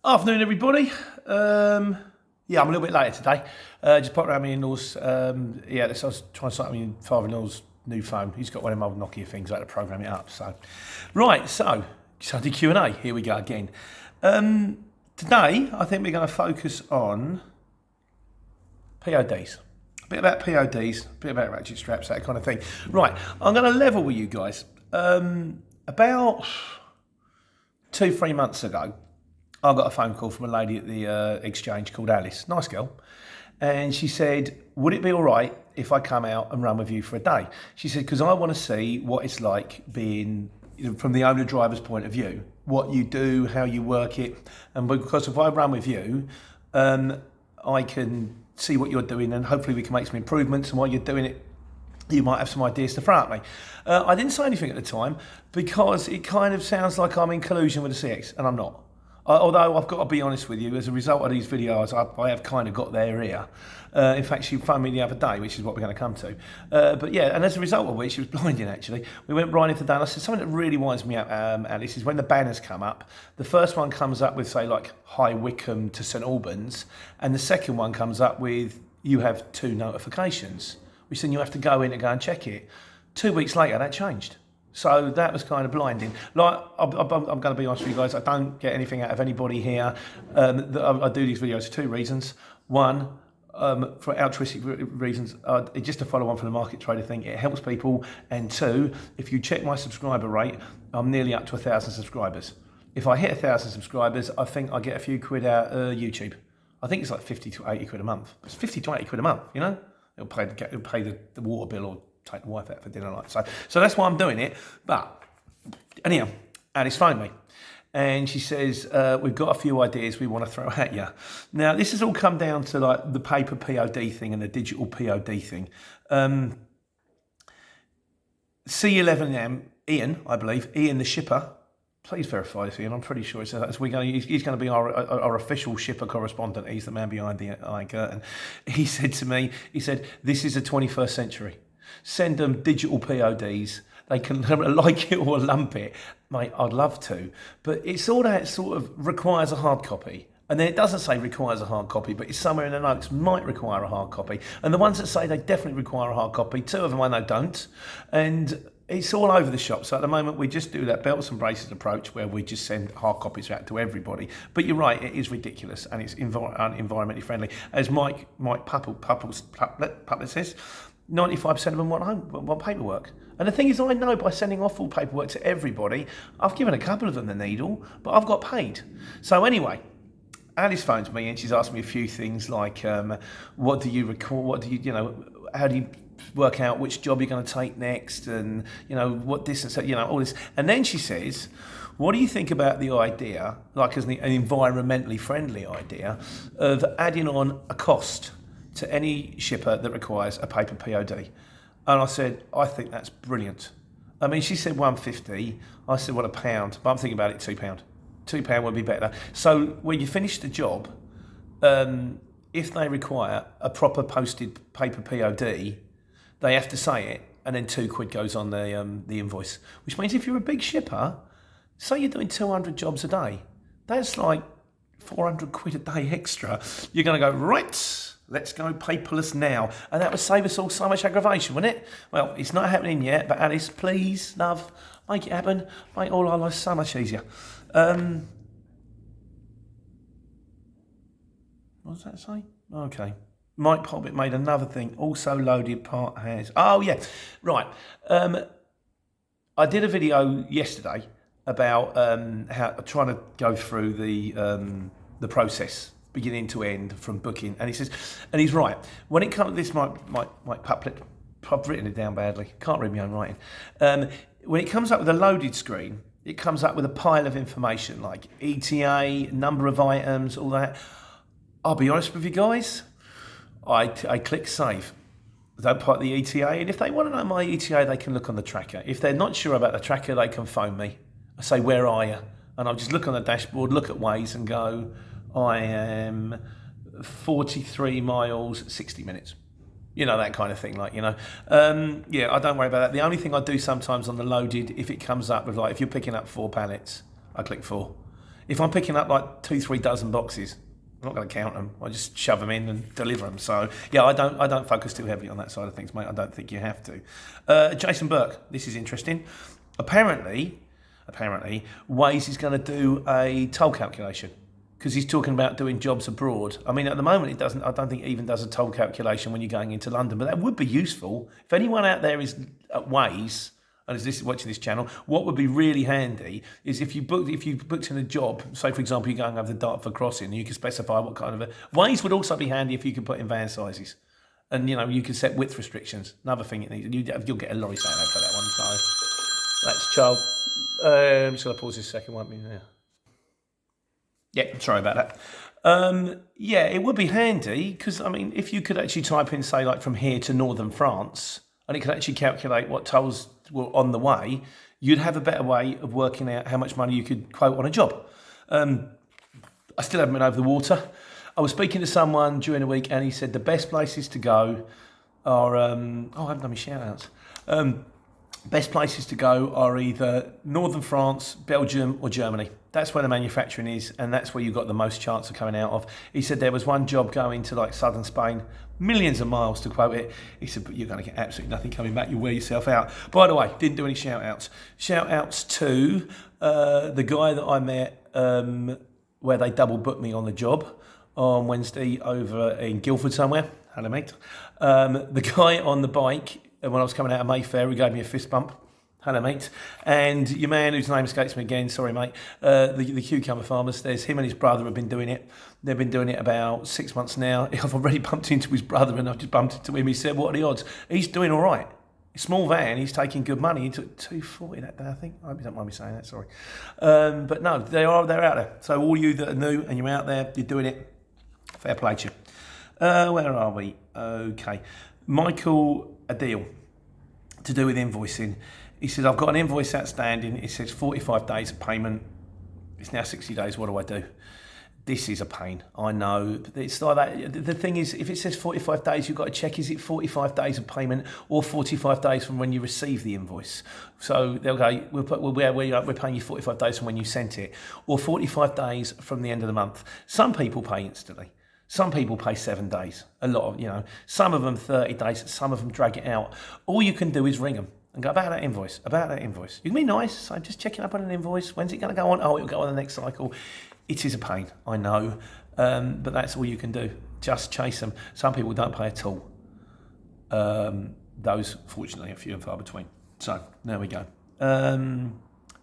Afternoon, everybody. Yeah, I'm a little bit later today. Just popped around my in-laws. I was trying to sort out my father-in-law's new phone. He's got one of them old Nokia things. I had to program it up. So Sunday Q&A. Here we go again. Today, I think we're going to focus on PODs. A bit about PODs, a bit about ratchet straps, that kind of thing. Right, I'm going to level with you guys. About 2-3 months ago, I got a phone call from a lady at the exchange called Alice, nice girl, and she said, would it be all right if I come out and run with you for a day? She said, because I want to see what it's like being, from the owner-driver's point of view, what you do, how you work it, and because if I run with you, I can see what you're doing and hopefully we can make some improvements, and while you're doing it, you might have some ideas to throw at me. I didn't say anything at the time because it kind of sounds like I'm in collusion with the CX, and I'm not. Although I've got to be honest with you, as a result of these videos, I have kind of got their ear. In fact, she phoned me the other day, which is what we're going to come to. But yeah, and as a result of which, she was blinding actually. We went riding today, and I said, something that really winds me up, Alice, is when the banners come up, the first one comes up with, say, like, High Wycombe to St Albans, and the second one comes up with, you have 2 notifications, which then you have to go in and go and check it. 2 weeks later, that changed. So that was kind of blinding. Like, I'm going to be honest with you guys, I don't get anything out of anybody here. I do these videos for 2 reasons. One, for altruistic reasons, just to follow on from the market trader thing, it helps people. And 2, if you check my subscriber rate, I'm nearly up to 1,000 subscribers. If I hit 1,000 subscribers, I think I get a few quid out of YouTube. I think it's like 50 to 80 quid a month. It's 50 to 80 quid a month, you know? It'll pay the water bill or take the wife out for dinner, like so that's why I'm doing it. But anyhow, Alice phoned me and she says, we've got a few ideas we want to throw at you. Now, this has all come down to like the paper POD thing and the digital POD thing. C11M, Ian, I believe, Ian the shipper, please verify this, Ian, I'm pretty sure it says that. He's going to be our official shipper correspondent. He's the man behind the Iron Curtain. He said to me, this is the 21st century. Send them digital PODs. They can like it or lump it. Mate, I'd love to. But it's all that sort of requires a hard copy. And then it doesn't say requires a hard copy, but it's somewhere in the notes might require a hard copy. And the ones that say they definitely require a hard copy, 2 of them I know don't. And it's all over the shop. So at the moment, we just do that belts and braces approach where we just send hard copies out to everybody. But you're right, it is ridiculous and it's environmentally friendly. As Mike Puppet says, 95% of them want paperwork. And the thing is, I know by sending off all paperwork to everybody, I've given a couple of them the needle, but I've got paid. So anyway, Alice phones me and she's asked me a few things like, what do you record? How do you work out which job you're going to take next, and what distance, all this. And then she says, what do you think about the idea, like as an environmentally friendly idea, of adding on a cost to any shipper that requires a paper POD? And I said, I think that's brilliant. I mean, she said 150. I said, well, £1. But I'm thinking about it, £2. £2 would be better. So when you finish the job, if they require a proper posted paper POD, they have to say it, and then £2 goes on the invoice. Which means if you're a big shipper, say you're doing 200 jobs a day, that's like 400 quid a day extra. You're going to go, right, let's go paperless now. And that would save us all so much aggravation, wouldn't it? Well, it's not happening yet, but Alice, please, love, make it happen. Make all our lives so much easier. What does that say? Okay. Mike Poppet made another thing, also loaded part has. Oh, yeah, right. I did a video yesterday about how trying to go through the process, beginning to end, from booking. And he says, and he's right. When it comes to this, Mike Puppet, I've written it down badly. Can't read my own writing. When it comes up with a loaded screen, it comes up with a pile of information like ETA, number of items, all that. I'll be honest with you guys. I click save. I don't put the ETA, and if they want to know my ETA, they can look on the tracker. If they're not sure about the tracker, they can phone me. I say, where are you? And I'll just look on the dashboard, look at Waze and go, I am 43 miles, 60 minutes. That kind of thing, yeah, I don't worry about that. The only thing I do sometimes on the loaded, if it comes up with, like, if you're picking up 4 pallets, I click 4. If I'm picking up like 2-3 dozen boxes, I'm not going to count them. I just shove them in and deliver them. So yeah, I don't focus too heavily on that side of things, mate. I don't think you have to. Jason Burke, this is interesting. Apparently, Waze is going to do a toll calculation because he's talking about doing jobs abroad. I mean, at the moment, it doesn't. I don't think it even does a toll calculation when you're going into London, but that would be useful. If anyone out there is at Waze and is watching this channel, what would be really handy is if you booked in a job, say for example you're going over the Dartford crossing, you can specify what kind of a Waze would also be handy if you could put in van sizes, and you can set width restrictions. Another thing it needs, you'll get a lorry saying that for that one. So that's child. I'm just gonna pause this a second, won't we? Yeah, sorry about that. Yeah, it would be handy because I mean, if you could actually type in, say, like from here to northern France, and it could actually calculate what tolls were on the way, you'd have a better way of working out how much money you could quote on a job. I still haven't been over the water. I was speaking to someone during the week and he said the best places to go are, I haven't done my shout outs. Best places to go are either northern France, Belgium or Germany. That's where the manufacturing is and that's where you've got the most chance of coming out of. He said there was one job going to like southern Spain, millions of miles to quote it. He said, but you're going to get absolutely nothing coming back. You'll wear yourself out. By the way, didn't do any shout outs. Shout outs to the guy that I met where they double booked me on the job on Wednesday over in Guildford somewhere. Hello, mate. The guy on the bike when I was coming out of Mayfair, he gave me a fist bump. Hello, mate. And your man, whose name escapes me again, sorry, mate, the cucumber farmers, there's him and his brother have been doing it. They've been doing it about 6 months now. I've already bumped into his brother and I've just bumped into him. He said, what are the odds? He's doing all right. Small van, he's taking good money. He took 240 that day, I think. I hope you don't mind me saying that, sorry. But no, they're out there. So all you that are new and you're out there, you're doing it, fair play to you. Where are we? Okay. Michael Adil, to do with invoicing. He says, I've got an invoice outstanding. It says 45 days of payment. It's now 60 days. What do I do? This is a pain. I know. It's like that. The thing is, if it says 45 days, you've got to check, is it 45 days of payment or 45 days from when you receive the invoice? So they'll go, we're paying you 45 days from when you sent it, or 45 days from the end of the month. Some people pay instantly. Some people pay 7 days. A lot of, some of them 30 days, some of them drag it out. All you can do is ring them and go, about that invoice. You can be nice. I'm just checking up on an invoice. When's it going to go on? Oh, it'll go on the next cycle. It is a pain, I know, but that's all you can do. Just chase them. Some people don't pay at all. Those, fortunately, are few and far between. So, there we go. We're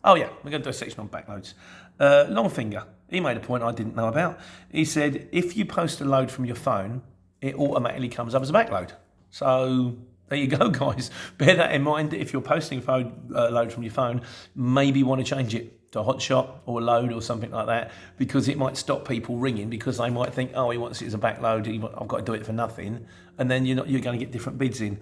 going to do a section on backloads. Longfinger, he made a point I didn't know about. He said, if you post a load from your phone, it automatically comes up as a backload. So, there you go, guys. Bear that in mind. If you're posting a load from your phone, maybe want to change it to a hotshot or a load or something like that, because it might stop people ringing because they might think, oh, he wants it as a backload, I've got to do it for nothing, and then you're going to get different bids in.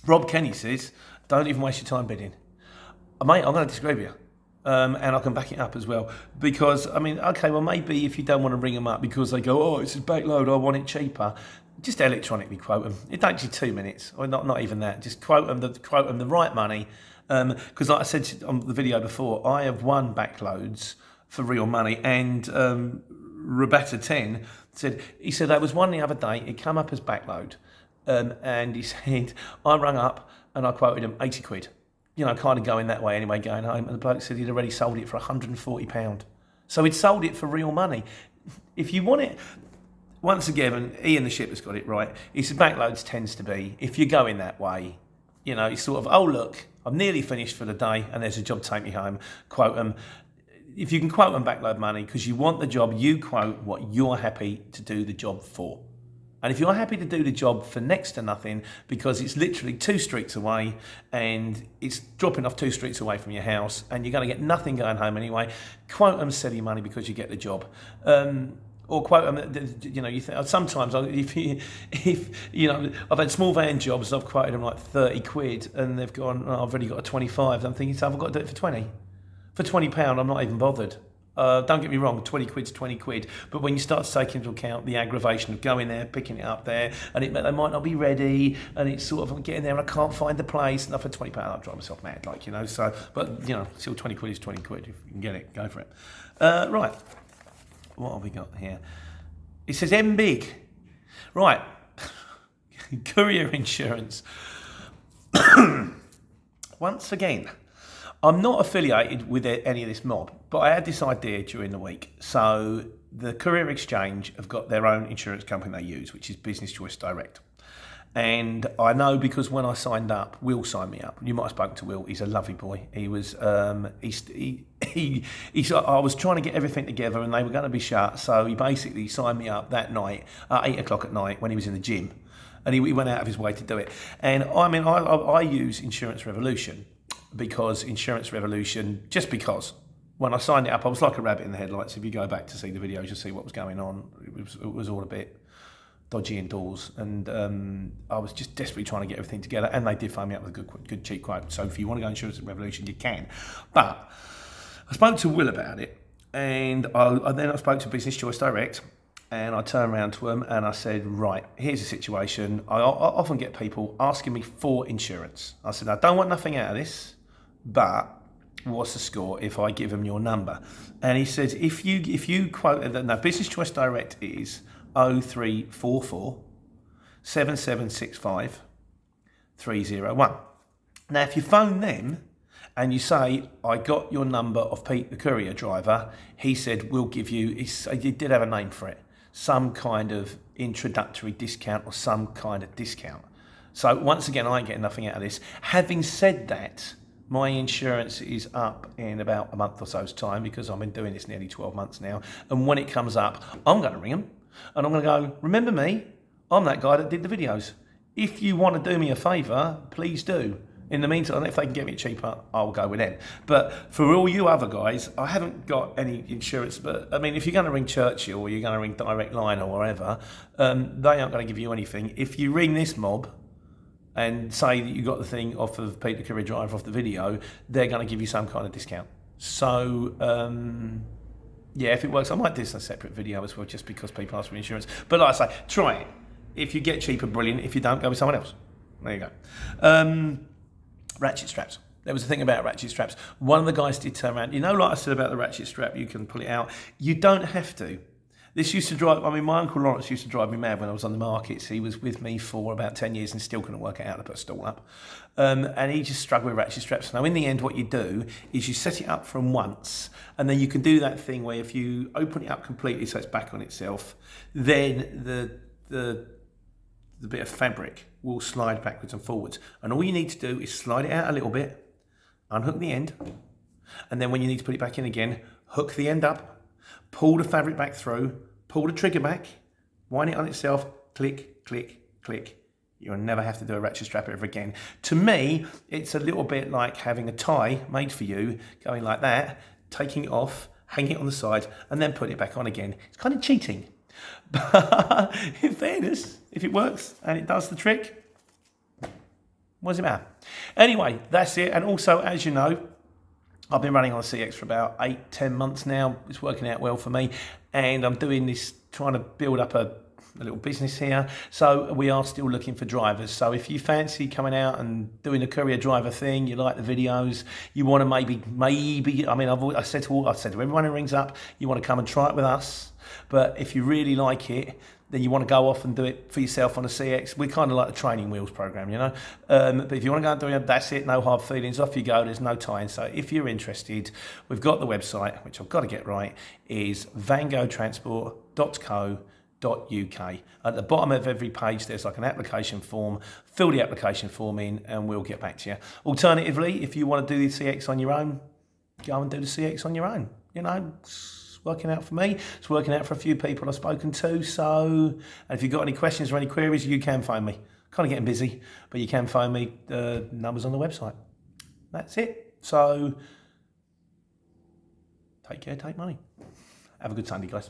Rob Kenny says, don't even waste your time bidding. Mate, I'm going to disagree with you. And I can back it up as well, because maybe if you don't want to ring them up because they go, oh, it's a backload, I want it cheaper, just electronically quote them. It takes you 2 minutes, or not even that. Just quote them the right money. Because like I said on the video before, I have won backloads for real money, and Roberta 10 said there was one the other day, it came up as backload, and he said, I rung up and I quoted him 80 quid, kind of going that way anyway, going home, and the bloke said he'd already sold it for £140. So he'd sold it for real money. If you want it, once again, Ian the Shipper's got it right. He said backloads tends to be, if you're going that way, it's sort of, oh look, I'm nearly finished for the day and there's a job to take me home, quote them. If you can quote them backload money because you want the job, you quote what you're happy to do the job for. And if you're happy to do the job for next to nothing because it's literally 2 streets away and it's dropping off 2 streets away from your house and you're going to get nothing going home anyway, quote them silly money because you get the job. Or quote them, you think, sometimes I've had small van jobs, I've quoted them like 30 quid and they've gone, oh, I've already got a 25. I'm thinking, so I've got to do it for 20. For £20, I'm not even bothered. Don't get me wrong, 20 quid's 20 quid. But when you start to take into account the aggravation of going there, picking it up there, and they might not be ready, and it's sort of, I'm getting there and I can't find the place, and for £20, I'll drive myself mad, so, but, still 20 quid is 20 quid. If you can get it, go for it. Right, what have we got here? It says M big. Right, Courier insurance. Once again, I'm not affiliated with any of this mob, but I had this idea during the week. So the Courier Exchange have got their own insurance company they use, which is Business Choice Direct. And I know because when I signed up, Will signed me up. You might have spoken to Will. He's a lovely boy. He was, I was trying to get everything together and they were going to be shut. So he basically signed me up that night at 8 o'clock at night when he was in the gym. And he went out of his way to do it. And I mean, I use Insurance Revolution because just because when I signed it up, I was like a rabbit in the headlights. If you go back to see the videos, you'll see what was going on. It was all a bit dodgy indoors, and I was just desperately trying to get everything together, and they did phone me up with a good cheap quote. So if you want to go Insurance Revolution, you can. But I spoke to Will about it, and then I spoke to Business Choice Direct, and I turned around to them and I said, right, here's the situation. I often get people asking me for insurance. I said, I don't want nothing out of this, but what's the score if I give them your number? And he said, if you quote, now Business Choice Direct is 0344 7765 301. Now, if you phone them and you say, I got your number of Pete, the courier driver, he said, we'll give you, he did have a name for it, some kind of introductory discount or some kind of discount. So once again, I ain't getting nothing out of this. Having said that, my insurance is up in about a month or so's time because I've been doing this nearly 12 months now. And when it comes up, I'm going to ring them and I'm going to go, remember me? I'm that guy that did the videos. If you want to do me a favour, please do. In the meantime, if they can get me cheaper, I'll go with them. But for all you other guys, I haven't got any insurance. But I mean, if you're going to ring Churchill or you're going to ring Direct Line or wherever, they aren't going to give you anything. If you ring this mob and say that you got the thing off of Peter Courier Driver off the video, they're going to give you some kind of discount. So, yeah, if it works, I might do some separate video as well, just because people ask for insurance. But like I say, try it. If you get cheaper, brilliant. If you don't, go with someone else. There you go. Ratchet straps. There was a thing about ratchet straps. One of the guys did turn around. You know, like I said about the ratchet strap, you can pull it out. You don't have to. This used to drive, I mean, my Uncle Lawrence used to drive me mad when I was on the markets. He was with me for about 10 years and still couldn't work it out to put a stall up. And he just struggled with ratchet straps. Now, in the end, what you do is you set it up from once, and then you can do that thing where if you open it up completely so it's back on itself, then the bit of fabric will slide backwards and forwards. And all you need to do is slide it out a little bit, unhook the end, and then when you need to put it back in again, hook the end up, pull the fabric back through, pull the trigger back, wind it on itself, click, click, click. You'll never have to do a ratchet strap ever again. To me, it's a little bit like having a tie made for you, going like that, taking it off, hanging it on the side, and then putting it back on again. It's kind of cheating. But in fairness, if it works and it does the trick, what does it matter? Anyway, that's it. And also, as you know, I've been running on a CX for about 8-10 months now. It's working out well for me. And I'm doing this, trying to build up a little business here. So we are still looking for drivers. So if you fancy coming out and doing the courier driver thing, you like the videos, you want to maybe, I mean, I said to everyone who rings up, you want to come and try it with us. But if you really like it, then you want to go off and do it for yourself on a CX. We're kind of like the training wheels program, you know. But if you want to go and do it, that's it. No hard feelings. Off you go. There's no tying. So if you're interested, we've got the website, which I've got to get right, is vangotransport.co.uk. At the bottom of every page, there's like an application form. Fill the application form in and we'll get back to you. Alternatively, if you want to do the CX on your own, go and do the CX on your own. You know, working out for me, it's working out for a few people I've spoken to. So, and if you've got any questions or any queries, you can phone me. Kind of getting busy, but you can phone me. The number's on the website. That's it. So, take care, take money. Have a good Sunday, guys.